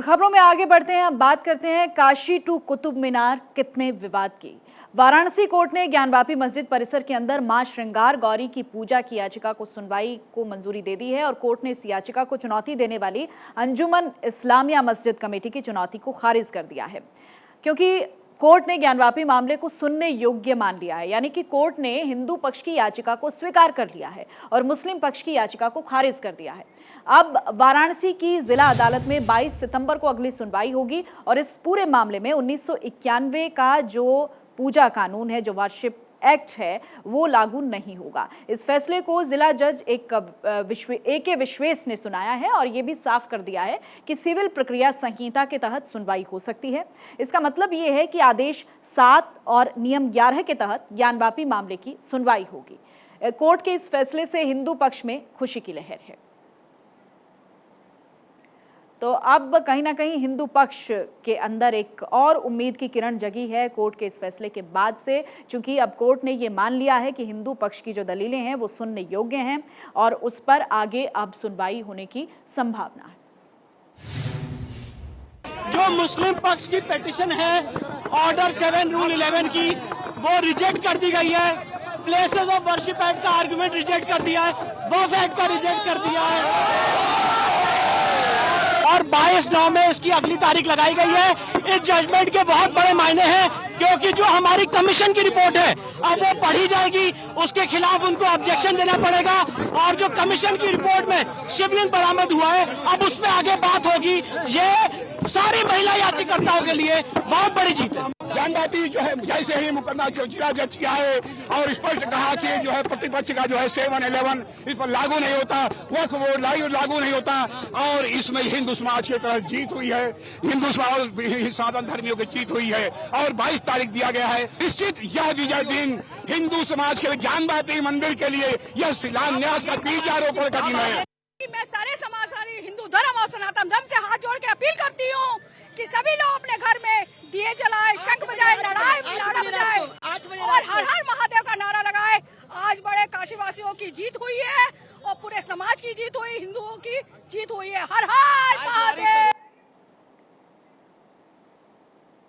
और खबरों में आगे बढ़ते हैं। अब बात करते हैं काशी टू कुतुब मीनार कितने विवाद की। वाराणसी कोर्ट ने ज्ञानवापी मस्जिद परिसर के अंदर मां श्रृंगार गौरी की पूजा की याचिका को सुनवाई को मंजूरी दे दी है और कोर्ट ने इस याचिका को चुनौती देने वाली अंजुमन इस्लामिया मस्जिद कमेटी की चुनौती को खारिज कर दिया है, क्योंकि कोर्ट ने ज्ञानवापी मामले को सुनने योग्य मान लिया है। यानी कि कोर्ट ने हिंदू पक्ष की याचिका को स्वीकार कर लिया है और मुस्लिम पक्ष की याचिका को खारिज कर दिया है। अब वाराणसी की जिला अदालत में 22 सितंबर को अगली सुनवाई होगी और इस पूरे मामले में 1991 का जो पूजा कानून है, जो वार्षिक एक्ट है, वो लागू नहीं होगा। इस फैसले को जिला जज ए.के. विश्वेश ने सुनाया है और ये भी साफ कर दिया है कि सिविल प्रक्रिया संहिता के तहत सुनवाई हो सकती है। इसका मतलब ये है कि आदेश 7 और नियम 11 के तहत ज्ञानवापी मामले की सुनवाई होगी। कोर्ट के इस फैसले से हिंदू पक्ष में खुशी की लहर है। तो अब कहीं ना कहीं हिंदू पक्ष के अंदर एक और उम्मीद की किरण जगी है कोर्ट के इस फैसले के बाद से, क्योंकि अब कोर्ट ने ये मान लिया है कि हिंदू पक्ष की जो दलीलें हैं वो सुनने योग्य हैं और उस पर आगे अब सुनवाई होने की संभावना है। जो मुस्लिम पक्ष की पिटीशन है ऑर्डर 7 रूल 11 की, वो रिजेक्ट कर दी गई है। प्लेसेस ऑफ वर्शिप एक्ट का आर्गुमेंट रिजेक्ट कर दिया है, वक्फ एक्ट का रिजेक्ट कर दिया है और 22/9 में इसकी अगली तारीख लगाई गई है। इस जजमेंट के बहुत बड़े मायने हैं, क्योंकि जो हमारी कमीशन की रिपोर्ट है अब वो पढ़ी जाएगी, उसके खिलाफ उनको ऑब्जेक्शन देना पड़ेगा और जो कमीशन की रिपोर्ट में शिवलिंग बरामद हुआ है अब उस पर आगे बात होगी। ये सारी महिला याचिकाकर्ताओं के लिए बहुत बड़ी जीत है। ज्ञानवापी जो है जैसे ही मुकदमा जिला जज किया है और स्पष्ट कहा कि जो है प्रतिपक्ष का जो है 7-11 इस पर लागू नहीं होता, वक्फ बोर्ड लागू नहीं होता और इसमें हिंदू समाज की तरफ जीत हुई है, हिंदू समाज सनातन धर्मियों की जीत हुई है और 22 तारीख दिया गया है। निश्चित यह विजय दिन हिंदू समाज के ज्ञानवापी मंदिर के लिए यह शिलान्यास का बीजारोपण का दिन है। मैं सारे समाजवादी हिंदू धर्म और सनातन धर्म से हाथ जोड़ के अपील करती हूँ कि सभी लोग अपने घर में दिए जलाए, शंख बजाए, नारा बजाए और हर हर महादेव का नारा लगाए। आज बड़े काशीवासियों की जीत हुई है और पूरे समाज की जीत हुई, हिंदुओं की जीत हुई है। हर हर महादेव।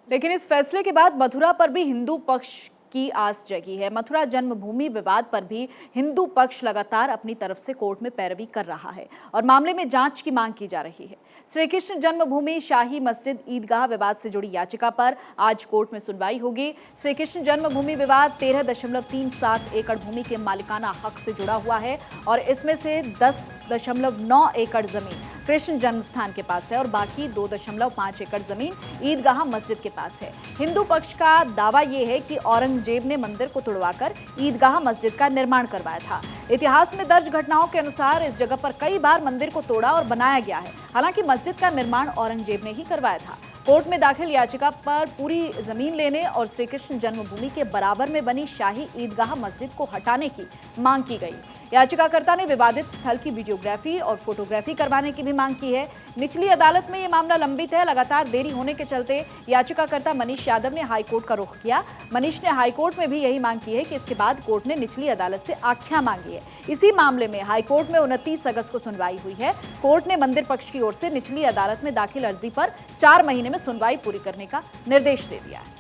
लेकिन इस फैसले के बाद मथुरा पर भी हिंदू पक्ष की आस जगी है। मथुरा जन्मभूमि विवाद पर भी हिंदू पक्ष लगातार अपनी तरफ से कोर्ट में पैरवी कर रहा है और मामले में जांच की मांग की जा रही है। श्री कृष्ण जन्मभूमि शाही मस्जिद ईदगाह विवाद से जुड़ी याचिका पर आज कोर्ट में सुनवाई होगी। श्री कृष्ण जन्मभूमि विवाद 13.37 एकड़ भूमि के मालिकाना हक से जुड़ा हुआ है और इसमें से 10.9 एकड़ जमीन कृष्ण जन्मस्थान के पास है और बाकी 2.5 एकड़ जमीन ईदगाह मस्जिद के पास है। हिंदू पक्ष का दावा यह है कि औरंगजेब ने मंदिर को तुड़वाकर ईदगाह मस्जिद का निर्माण करवाया था। इतिहास में दर्ज घटनाओं के अनुसार इस जगह पर कई बार मंदिर को तोड़ा और बनाया गया है। हालांकि मस्जिद का निर्माण औरंगजेब ने ही करवाया था। कोर्ट में दाखिल याचिका पर पूरी जमीन लेने और श्री कृष्ण जन्मभूमि के बराबर में बनी शाही ईदगाह मस्जिद को हटाने की मांग की गई। याचिकाकर्ता ने विवादित स्थल की वीडियोग्राफी और फोटोग्राफी करवाने की भी मांग की है। निचली अदालत में यह मामला लंबित है। लगातार देरी होने के चलते याचिकाकर्ता मनीष यादव ने हाईकोर्ट का रुख किया। मनीष ने हाईकोर्ट में भी यही मांग की है कि इसके बाद कोर्ट ने निचली अदालत से आख्या मांगी है। इसी मामले में हाईकोर्ट में 29 अगस्त को सुनवाई हुई है। कोर्ट ने मंदिर पक्ष की ओर से निचली अदालत में दाखिल अर्जी पर 4 महीने में सुनवाई पूरी करने का निर्देश दे दिया है।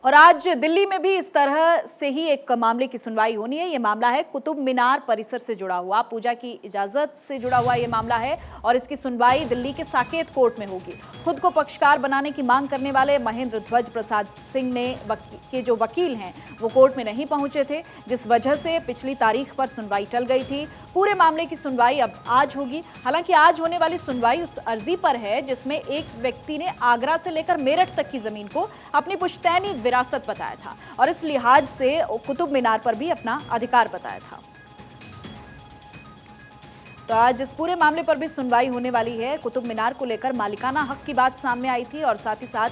और आज दिल्ली में भी इस तरह से ही एक मामले की सुनवाई होनी है। ये मामला है कुतुब मीनार परिसर से जुड़ा हुआ, पूजा की इजाजत से जुड़ा हुआ ये मामला है और इसकी सुनवाई दिल्ली के साकेत कोर्ट में होगी। खुद को पक्षकार बनाने की मांग करने वाले महेंद्र ध्वज प्रसाद सिंह ने के जो वकील हैं वो कोर्ट में नहीं पहुंचे थे, जिस वजह से पिछली तारीख पर सुनवाई टल गई थी। पूरे मामले की सुनवाई अब आज होगी। हालांकि आज होने वाली सुनवाई उस अर्जी पर है जिसमें एक व्यक्ति ने आगरा से लेकर मेरठ तक की जमीन को अपनी पुश्तैनी विरासत बताया था और इस लिहाज से कुतुब मीनार पर भी अपना अधिकार बताया था। तो आज इस पूरे मामले पर भी सुनवाई होने वाली है। कुतुब मीनार को लेकर मालिकाना हक की बात सामने आई थी और साथ ही साथ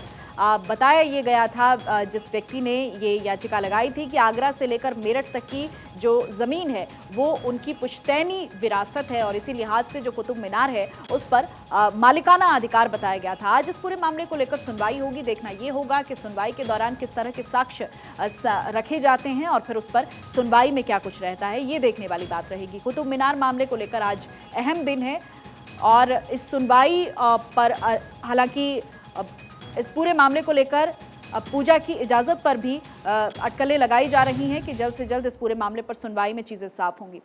बताया ये गया था, जिस व्यक्ति ने ये याचिका लगाई थी कि आगरा से लेकर मेरठ तक की जो ज़मीन है वो उनकी पुश्तैनी विरासत है और इसी लिहाज से जो कुतुब मीनार है उस पर मालिकाना अधिकार बताया गया था। आज इस पूरे मामले को लेकर सुनवाई होगी। देखना ये होगा कि सुनवाई के दौरान किस तरह के साक्ष्य रखे जाते हैं और फिर उस पर सुनवाई में क्या कुछ रहता है, ये देखने वाली बात रहेगी। कुतुब मीनार मामले को लेकर आज अहम दिन है और इस सुनवाई पर हालांकि इस पूरे मामले को लेकर पूजा की इजाजत पर भी अटकलें लगाई जा रही हैं कि जल्द से जल्द इस पूरे मामले पर सुनवाई में चीजें साफ होंगी।